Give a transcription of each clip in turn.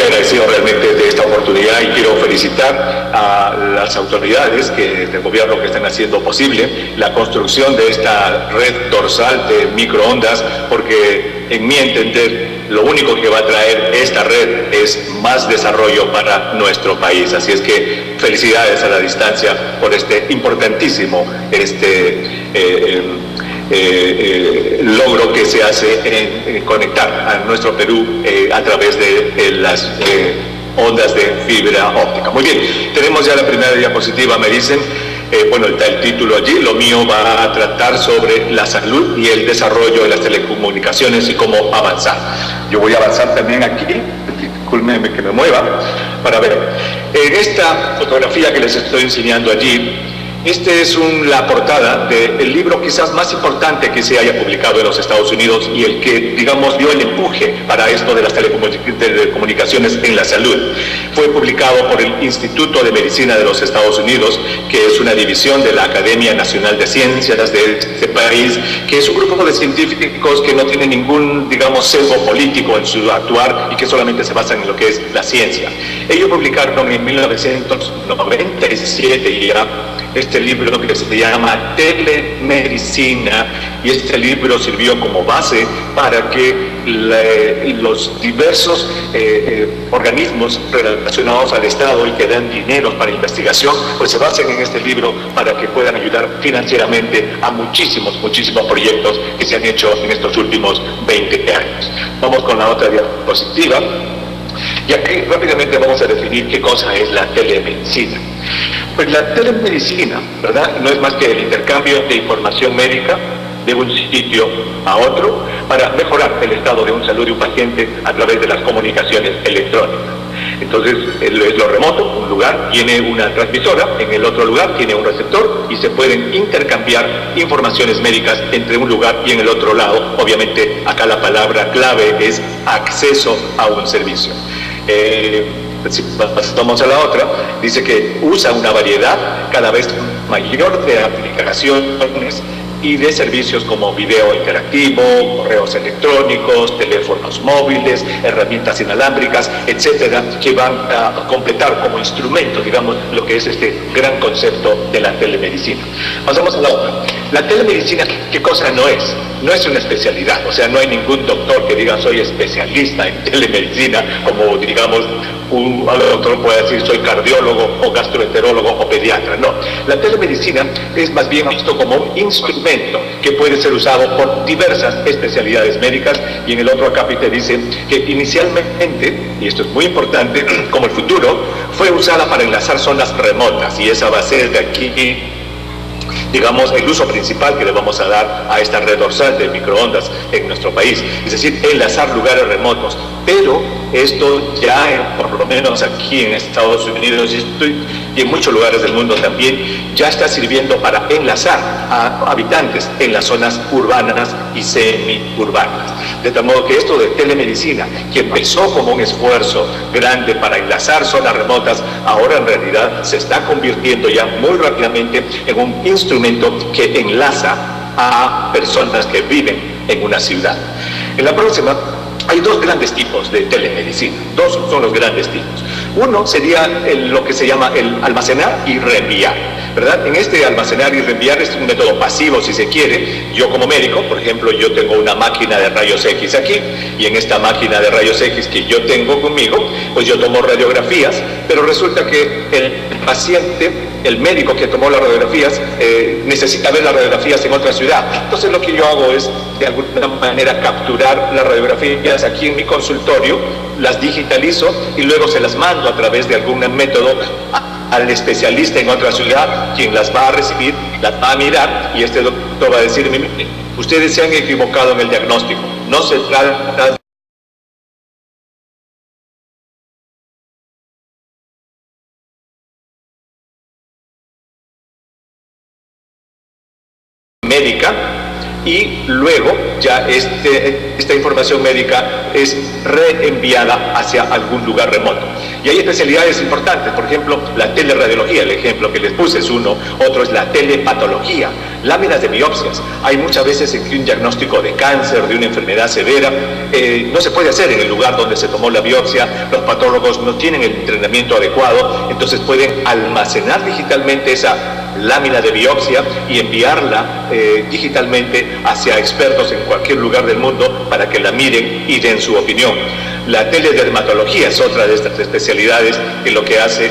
agradecido realmente de esta oportunidad y quiero felicitar a las autoridades del gobierno que están haciendo posible la construcción de esta red dorsal de microondas, porque en mi entender lo único que va a traer esta red es más desarrollo para nuestro país. Así es que felicidades a la distancia por este importantísimo logro que se hace en conectar a nuestro Perú a través de las ondas de fibra óptica. Muy bien, tenemos ya la primera diapositiva, me dicen. Bueno, está el título allí. Lo mío va a tratar sobre la salud y el desarrollo de las telecomunicaciones y cómo avanzar. Yo voy a avanzar también aquí, discúlpenme que me mueva, para ver. En esta fotografía que les estoy enseñando allí, esta es la portada del libro quizás más importante que se haya publicado en los Estados Unidos y el que, digamos, dio el empuje para esto de las telecomunicaciones en la salud. Fue publicado por el Instituto de Medicina de los Estados Unidos, que es una división de la Academia Nacional de Ciencias de este país, que es un grupo de científicos que no tiene ningún, digamos, sesgo político en su actuar y que solamente se basan en lo que es la ciencia. Ellos publicaron en 1997 ya este libro que se llama Telemedicina, y este libro sirvió como base para que los diversos organismos relacionados al Estado y que dan dinero para investigación, pues se basen en este libro para que puedan ayudar financieramente a muchísimos proyectos que se han hecho en estos últimos 20 años. Vamos con la otra diapositiva. Y aquí rápidamente vamos a definir qué cosa es la telemedicina. Pues la telemedicina, ¿verdad?, no es más que el intercambio de información médica de un sitio a otro para mejorar el estado de salud de un paciente a través de las comunicaciones electrónicas. Entonces, es lo remoto, un lugar tiene una transmisora, en el otro lugar tiene un receptor y se pueden intercambiar informaciones médicas entre un lugar y en el otro lado. Obviamente, acá la palabra clave es acceso a un servicio. Si pasamos a la otra, dice que usa una variedad cada vez mayor de aplicaciones y de servicios como video interactivo, correos electrónicos, teléfonos móviles, herramientas inalámbricas, etcétera, que van a completar como instrumento, digamos, lo que es este gran concepto de la telemedicina. Pasamos a la otra. La telemedicina, ¿qué cosa no es? No es una especialidad, o sea, no hay ningún doctor que diga soy especialista en telemedicina, como digamos un doctor puede decir soy cardiólogo o gastroenterólogo o pediatra. No, la telemedicina es más bien visto como un instrumento que puede ser usado por diversas especialidades médicas, y en el otro acápite dice que inicialmente, y esto es muy importante, como el futuro, fue usada para enlazar zonas remotas, y esa va a ser de aquí, digamos, el uso principal que le vamos a dar a esta red dorsal de microondas en nuestro país, es decir, enlazar lugares remotos. Pero esto ya, por lo menos aquí en Estados Unidos y en muchos lugares del mundo también, ya está sirviendo para enlazar a habitantes en las zonas urbanas y semiurbanas. De tal modo que esto de telemedicina, que empezó como un esfuerzo grande para enlazar zonas remotas, ahora en realidad se está convirtiendo ya muy rápidamente en un instrumento que enlaza a personas que viven en una ciudad. En la próxima, hay dos grandes tipos de telemedicina. Dos son los grandes tipos. Uno sería lo que se llama el almacenar y reenviar, ¿verdad? En este almacenar y reenviar es un método pasivo, si se quiere. Yo como médico, por ejemplo, yo tengo una máquina de rayos X aquí, y en esta máquina de rayos X que yo tengo conmigo, pues yo tomo radiografías, pero resulta que el paciente, el médico que tomó las radiografías, necesita ver las radiografías en otra ciudad. Entonces lo que yo hago es, de alguna manera, capturar las radiografías aquí en mi consultorio, las digitalizo y luego se las mando a través de algún método al especialista en otra ciudad, quien las va a recibir, las va a mirar, y este doctor va a decirme: ustedes se han equivocado en el diagnóstico, no se trata médica, y luego ya esta información médica es reenviada hacia algún lugar remoto. Y hay especialidades importantes, por ejemplo, la teleradiología, el ejemplo que les puse es uno, otro es la telepatología, láminas de biopsias. Hay muchas veces en que un diagnóstico de cáncer, de una enfermedad severa, no se puede hacer en el lugar donde se tomó la biopsia, los patólogos no tienen el entrenamiento adecuado, entonces pueden almacenar digitalmente esa lámina de biopsia y enviarla digitalmente hacia expertos en cualquier lugar del mundo para que la miren y den su opinión. La teledermatología es otra de estas especialidades que lo que hace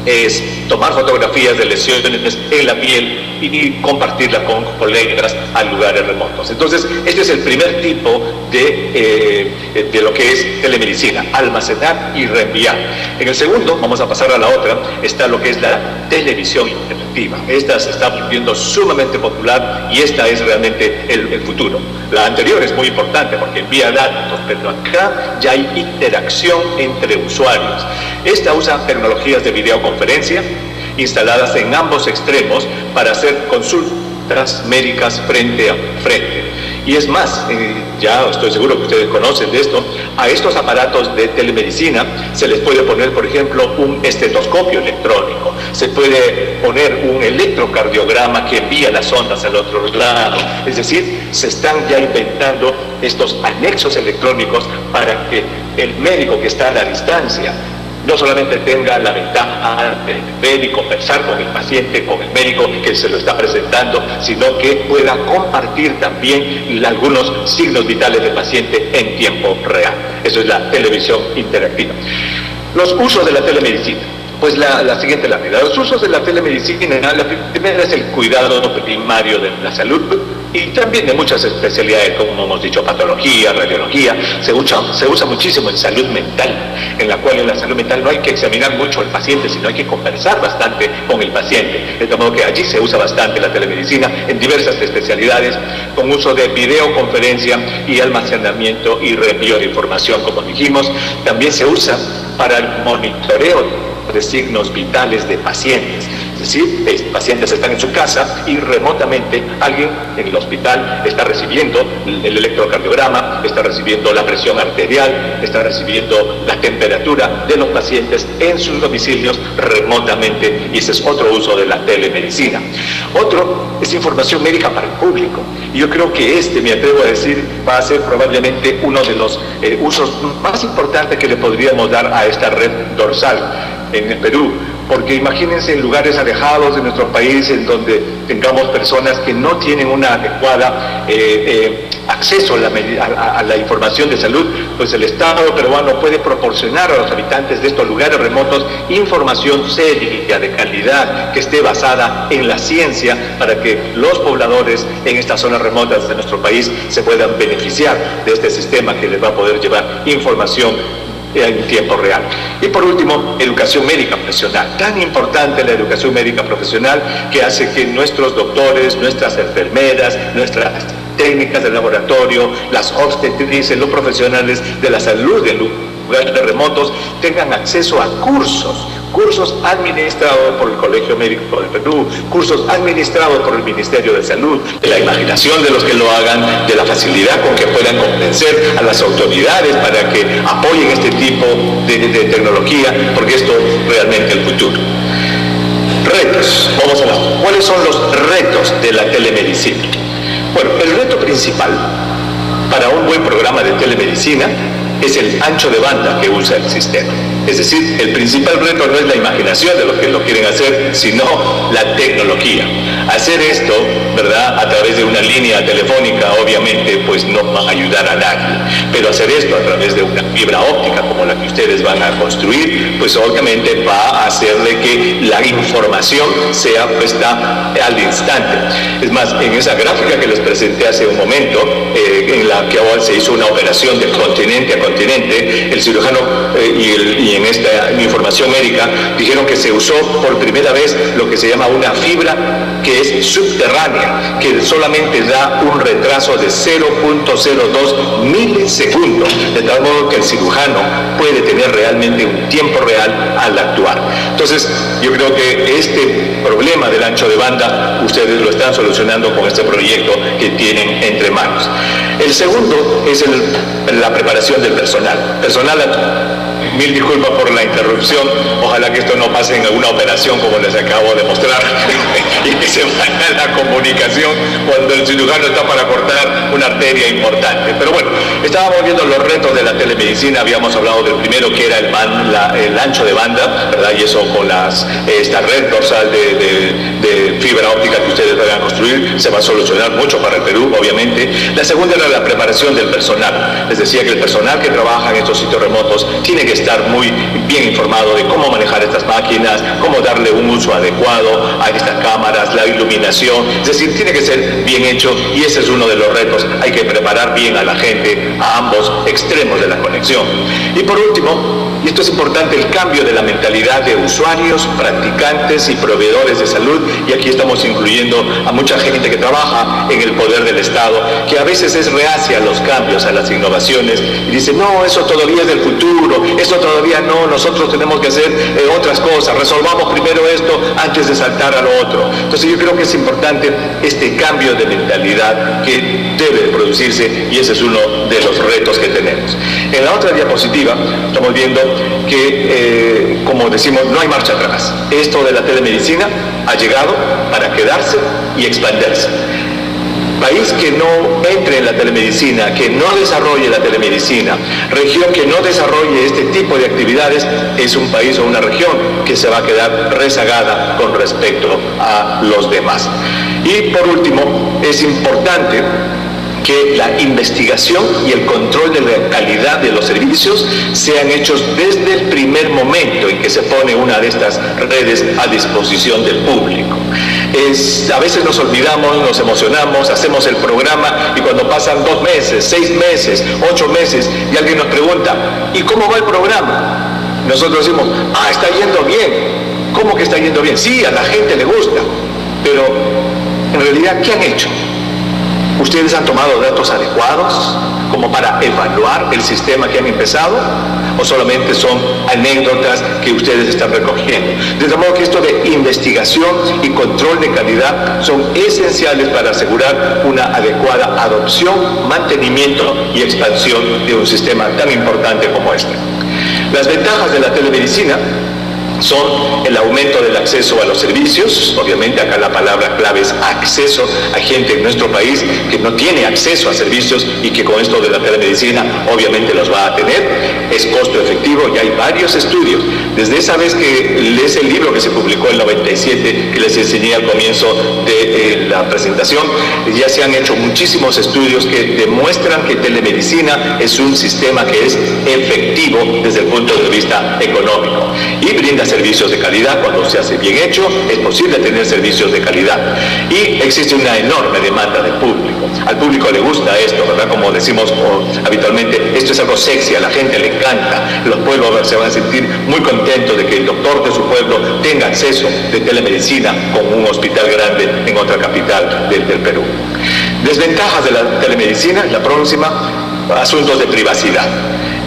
es tomar fotografías de lesiones en la piel y compartirlas con colegas a lugares remotos. Entonces, este es el primer tipo de lo que es telemedicina, almacenar y reenviar. En el segundo, vamos a pasar a la otra, está lo que es la televisión interactiva. Esta se está volviendo sumamente popular y esta es realmente el futuro. La anterior es muy importante porque envía datos, pero acá ya hay interacción entre usuarios. Esta usa tecnologías de videoconferencia instaladas en ambos extremos para hacer consultas médicas frente a frente. Y es más, ya estoy seguro que ustedes conocen de esto, a estos aparatos de telemedicina se les puede poner, por ejemplo, un estetoscopio electrónico, se puede poner un electrocardiograma que envía las ondas al otro lado. Es decir, se están ya inventando estos anexos electrónicos para que el médico que está a la distancia no solamente tenga la ventaja de ver y conversar con el paciente, con el médico que se lo está presentando, sino que pueda compartir también algunos signos vitales del paciente en tiempo real. Eso es la televisión interactiva. Los usos de la telemedicina. Pues la siguiente lámina. Los usos de la telemedicina, la primera es el cuidado primario de la salud y también de muchas especialidades, como hemos dicho, patología, radiología. Se usa muchísimo en salud mental, en la cual en la salud mental no hay que examinar mucho al paciente, sino hay que conversar bastante con el paciente. De modo que allí se usa bastante la telemedicina en diversas especialidades, con uso de videoconferencia y almacenamiento y reenvío de información, como dijimos. También se usa para el monitoreo de signos vitales de pacientes. Es decir, pacientes están en su casa y remotamente alguien en el hospital está recibiendo el electrocardiograma, está recibiendo la presión arterial, está recibiendo la temperatura de los pacientes en sus domicilios remotamente, y ese es otro uso de la telemedicina. Otro es información médica para el público. Y yo creo que me atrevo a decir, va a ser probablemente uno de los usos más importantes que le podríamos dar a esta red dorsal en el Perú, porque imagínense en lugares alejados de nuestro país en donde tengamos personas que no tienen una adecuada acceso a la información de salud, pues el Estado peruano puede proporcionar a los habitantes de estos lugares remotos información seria, de calidad, que esté basada en la ciencia, para que los pobladores en estas zonas remotas de nuestro país se puedan beneficiar de este sistema que les va a poder llevar información en tiempo real. Y por último, educación médica profesional. Tan importante la educación médica profesional, que hace que nuestros doctores, nuestras enfermeras, nuestras técnicas de laboratorio, las obstetrices, los profesionales de la salud de lugares remotos tengan acceso a cursos administrados por el Colegio Médico del Perú, cursos administrados por el Ministerio de Salud, de la imaginación de los que lo hagan, de la facilidad con que puedan convencer a las autoridades para que apoyen este tipo de tecnología, porque esto es realmente el futuro. Retos. Vamos a ver, ¿cuáles son los retos de la telemedicina? Bueno, el reto principal para un buen programa de telemedicina es el ancho de banda que usa el sistema. Es decir, el principal reto no es la imaginación de los que lo quieren hacer, sino la tecnología. Hacer esto, ¿verdad?, a través de una línea telefónica, obviamente, pues no va a ayudar a nadie. Pero hacer esto a través de una fibra óptica como la que ustedes van a construir, pues obviamente va a hacerle que la información sea puesta al instante. Es más, en esa gráfica que les presenté hace un momento, en la que ahora se hizo una operación de continente a continente, el cirujano y en esta información médica dijeron que se usó por primera vez lo que se llama una fibra que es subterránea, que solamente da un retraso de 0.02 milisegundos, de tal modo que el cirujano puede tener realmente un tiempo real al actuar. Entonces, yo creo que este problema del ancho de banda ustedes lo están solucionando con este proyecto que tienen entre manos. El segundo es la preparación del personal. Mil disculpas por la interrupción, ojalá que esto no pase en alguna operación como les acabo de mostrar y que se vaya la comunicación cuando el cirujano está para cortar una arteria importante. Pero bueno, estábamos viendo los retos de la telemedicina, habíamos hablado del primero que era el ancho de banda, ¿verdad? Y eso con esta red dorsal de fibra óptica que ustedes van a construir se va a solucionar mucho para el Perú, obviamente. La segunda era la preparación del personal. Les decía que el personal que trabaja en estos sitios remotos tiene que estar muy bien informado de cómo manejar estas máquinas, cómo darle un uso adecuado a estas cámaras, la iluminación, es decir, tiene que ser bien hecho y ese es uno de los retos. Hay que preparar bien a la gente a ambos extremos de la conexión. Y por último, y esto es importante, el cambio de la mentalidad de usuarios, practicantes y proveedores de salud, y aquí estamos incluyendo a mucha gente que trabaja en el poder del Estado, que a veces es reacia a los cambios, a las innovaciones, y dice, no, eso todavía es del futuro, eso todavía no, nosotros tenemos que hacer otras cosas, resolvamos primero esto antes de saltar a lo otro. Entonces yo creo que es importante este cambio de mentalidad que debe producirse y ese es uno de los retos que tenemos. En la otra diapositiva estamos viendo que, como decimos, no hay marcha atrás. Esto de la telemedicina ha llegado para quedarse y expandirse. País que no entre en la telemedicina, que no desarrolle la telemedicina, región que no desarrolle este tipo de actividades, es un país o una región que se va a quedar rezagada con respecto a los demás. Y por último, es importante que la investigación y el control de la calidad de los servicios sean hechos desde el primer momento en que se pone una de estas redes a disposición del público. A veces nos olvidamos, nos emocionamos, hacemos el programa y cuando pasan 2 meses, 6 meses, 8 meses y alguien nos pregunta, ¿y cómo va el programa? Nosotros decimos, está yendo bien. ¿Cómo que está yendo bien? Sí, a la gente le gusta, pero en realidad, ¿qué han hecho? ¿Ustedes han tomado datos adecuados como para evaluar el sistema que han empezado? ¿O solamente son anécdotas que ustedes están recogiendo? De modo que esto de investigación y control de calidad son esenciales para asegurar una adecuada adopción, mantenimiento y expansión de un sistema tan importante como este. Las ventajas de la telemedicina son el aumento del acceso a los servicios. Obviamente acá la palabra clave es acceso. Hay gente en nuestro país que no tiene acceso a servicios y que con esto de la telemedicina obviamente los va a tener. Es costo efectivo y hay varios estudios. Desde esa vez que lees el libro que se publicó en el 97, que les enseñé al comienzo de la presentación, ya se han hecho muchísimos estudios que demuestran que telemedicina es un sistema que es efectivo desde el punto de vista económico y brinda servicios de calidad. Cuando se hace bien hecho, es posible tener servicios de calidad. Y existe una enorme demanda del público. Al público le gusta esto, ¿verdad? Como decimos habitualmente, esto es algo sexy, a la gente le encanta. Los pueblos se van a sentir muy contentos de que el doctor de su pueblo tenga acceso de telemedicina con un hospital grande en otra capital del Perú. Desventajas de la telemedicina, la próxima, asuntos de privacidad.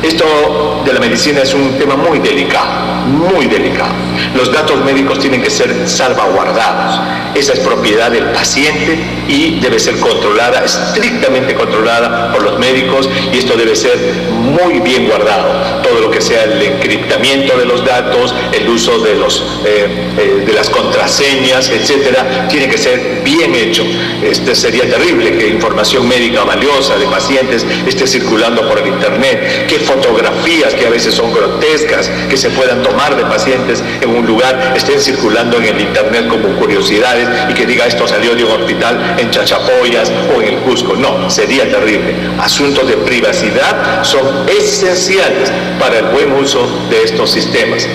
Esto de la medicina es un tema muy delicado, muy delicado. Los datos médicos tienen que ser salvaguardados. Esa es propiedad del paciente y debe ser controlada, estrictamente controlada por los médicos, y esto debe ser muy bien guardado. Todo lo que sea el encriptamiento de los datos, el uso de las contraseñas, etcétera, tiene que ser bien hecho. Sería terrible que información médica valiosa de pacientes esté circulando por el internet, que fotografías que a veces son grotescas que se puedan tomar de pacientes en un lugar estén circulando en el internet como curiosidades y que diga esto salió de un hospital en Chachapoyas o en el Cusco. No, sería terrible. Asuntos de privacidad son esenciales para el buen uso de estos sistemas.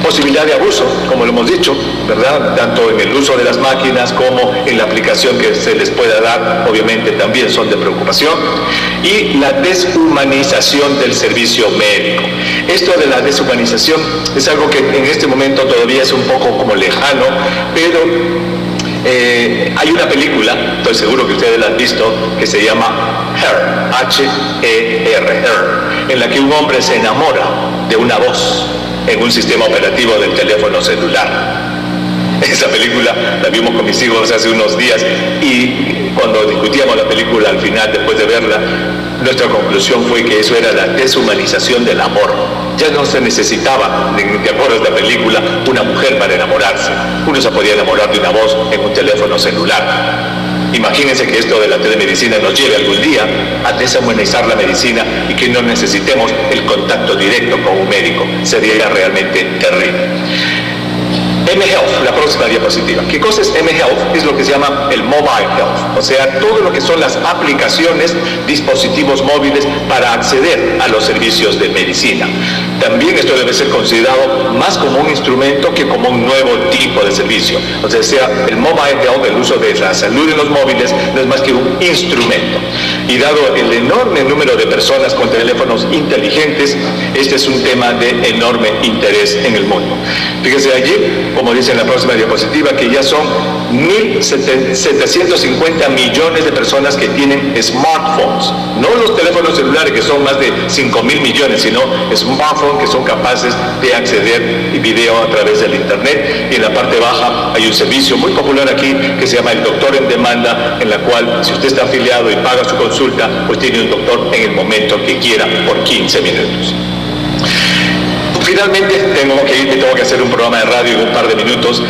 Posibilidad de abuso, como lo hemos dicho, ¿verdad? Tanto en el uso de las máquinas como en la aplicación que se les pueda dar, obviamente también son de preocupación. Y la deshumanización del servicio médico. Esto de la deshumanización es algo que en este momento todavía es un poco como lejano, pero hay una película, estoy seguro que ustedes la han visto, que se llama Her, H-E-R, Her, en la que un hombre se enamora de una voz en un sistema operativo del teléfono celular. Esa película la vimos con mis hijos hace unos días y cuando discutíamos la película al final, después de verla, nuestra conclusión fue que eso era la deshumanización del amor. Ya no se necesitaba, de acuerdo a esta película, una mujer para enamorarse. Uno se podía enamorar de una voz en un teléfono celular. Imagínense que esto de la telemedicina nos lleve algún día a deshumanizar la medicina y que no necesitemos el contacto directo con un médico. Sería realmente terrible. mHealth, la próxima diapositiva. ¿Qué cosa es mHealth? Es lo que se llama el Mobile Health, o sea, todo lo que son las aplicaciones, dispositivos móviles para acceder a los servicios de medicina. También esto debe ser considerado más como un instrumento que como un nuevo tipo de servicio. O sea, el Mobile Health, el uso de la salud en los móviles, no es más que un instrumento. Y dado el enorme número de personas con teléfonos inteligentes, este es un tema de enorme interés en el mundo. Fíjense allí, como dice en la próxima diapositiva, que ya son 1.750 millones de personas que tienen smartphones. No los teléfonos celulares, que son más de 5.000 millones, sino smartphones que son capaces de acceder a video a través del internet. Y en la parte baja hay un servicio muy popular aquí que se llama el doctor en demanda, en la cual si usted está afiliado y paga su consulta, pues tiene un doctor en el momento que quiera por 15 minutos. Finalmente, tengo que hacer un programa de radio en un par de minutos.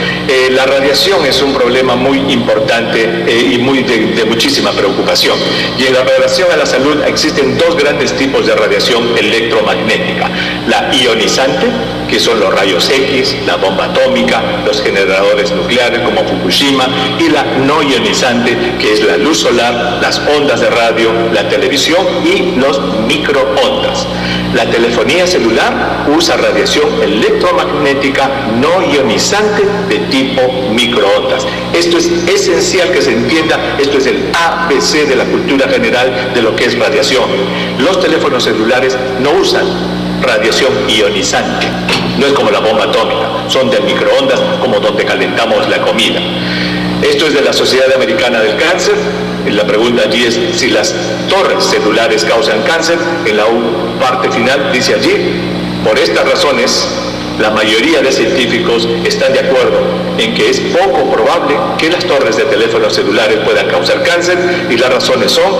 La radiación es un problema muy importante y de muchísima preocupación. Y en la relación a la salud existen dos grandes tipos de radiación electromagnética. La ionizante, que son los rayos X, la bomba atómica, los generadores nucleares como Fukushima, y la no ionizante, que es la luz solar, las ondas de radio, la televisión y los microondas. La telefonía celular usa radiación electromagnética no ionizante de tipo microondas. Esto es esencial que se entienda, esto es el ABC de la cultura general de lo que es radiación. Los teléfonos celulares no usan radiación ionizante, no es como la bomba atómica, son de microondas como donde calentamos la comida. Esto es de la Sociedad Americana del Cáncer. La pregunta allí es si las torres celulares causan cáncer. En la parte final dice allí, por estas razones, la mayoría de científicos están de acuerdo en que es poco probable que las torres de teléfonos celulares puedan causar cáncer, y las razones son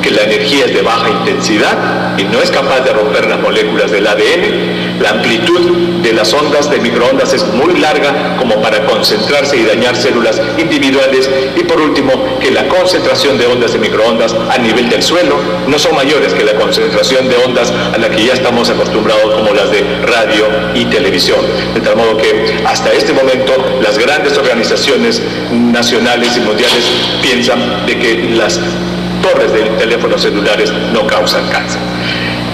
que la energía es de baja intensidad y no es capaz de romper las moléculas del ADN, la amplitud de las ondas de microondas es muy larga como para concentrarse y dañar células individuales, y por último, que la concentración de ondas de microondas a nivel del suelo no son mayores que la concentración de ondas a la que ya estamos acostumbrados como las de radio y televisión. De tal modo que hasta este momento las grandes organizaciones nacionales y mundiales piensan de que las torres de teléfonos celulares no causan cáncer.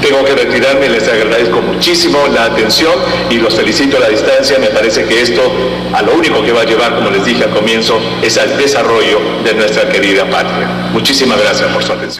Tengo que retirarme, les agradezco muchísimo la atención y los felicito a la distancia. Me parece que esto a lo único que va a llevar, como les dije al comienzo, es al desarrollo de nuestra querida patria. Muchísimas gracias por su atención.